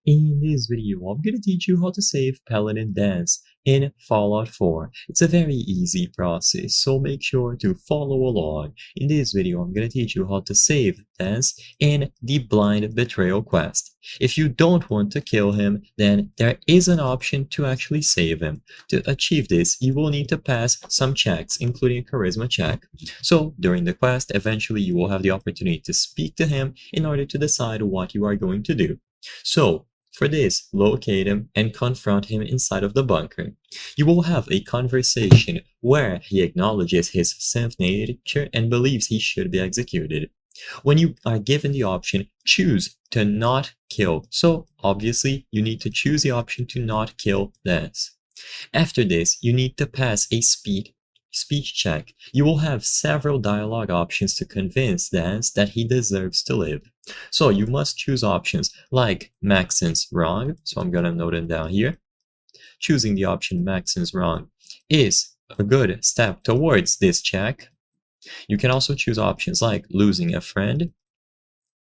In this video, I'm going to teach you how to save Paladin Danse in Fallout 4. It's a very easy process, so make sure to follow along. In this video, I'm going to teach you how to save Danse in the Blind Betrayal quest. If you don't want to kill him, then there is an option to actually save him. To achieve this, you will need to pass some checks, including a charisma check. So during the quest, eventually you will have the opportunity to speak to him in order to decide what you are going to do. So, for this, locate him and confront him inside of the bunker. You will have a conversation where he acknowledges his synth nature and believes he should be executed. When you are given the option, choose to not kill. So obviously, you need to choose the option to not kill Danse. After this, you need to pass a speech check. You will have several dialogue options to convince Danse that he deserves to live. So you must choose options like Maxon's wrong, so I'm gonna note it down here. Choosing the option Maxon's wrong is a good step towards this check. You can also choose options like losing a friend.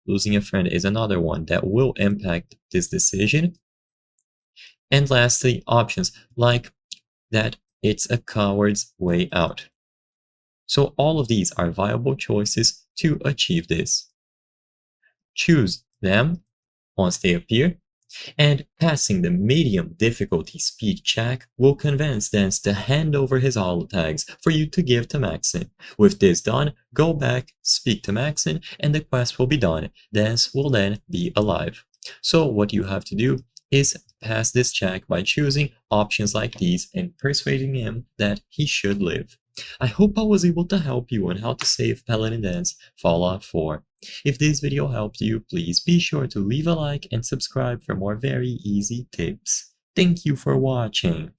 Losing a friend is another one that will impact this decision. And lastly, options like that it's a coward's way out. So all of these are viable choices to achieve this. Choose them once they appear, and passing the medium difficulty speed check will convince Danse to hand over his holotags for you to give to Maxon. With this done, go back, speak to Maxon, and the quest will be done. Danse will then be alive. So what you have to do is pass this check by choosing options like these and persuading him that he should live. I hope I was able to help you on how to save Paladin Danse Fallout 4. If this video helped you, please be sure to leave a like and subscribe for more very easy tips. Thank you for watching.